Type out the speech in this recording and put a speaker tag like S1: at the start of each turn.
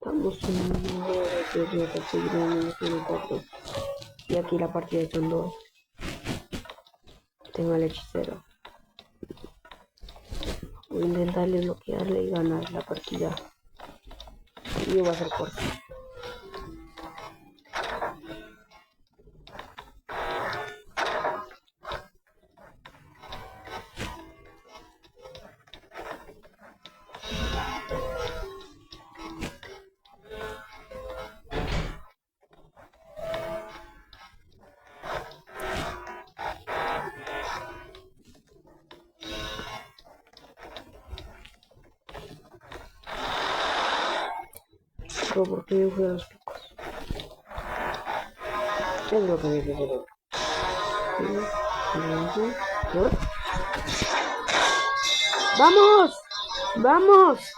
S1: Estamos en un nuevo episodio de seguiremos en el 4. Y aquí la partida son 2. Tengo al hechicero. Voy a intentarle bloquearle y ganar la partida. Y va a ser corto. Pero porque yo fui a los picos. Es lo que me quiero. ¡Vamos! ¡Vamos!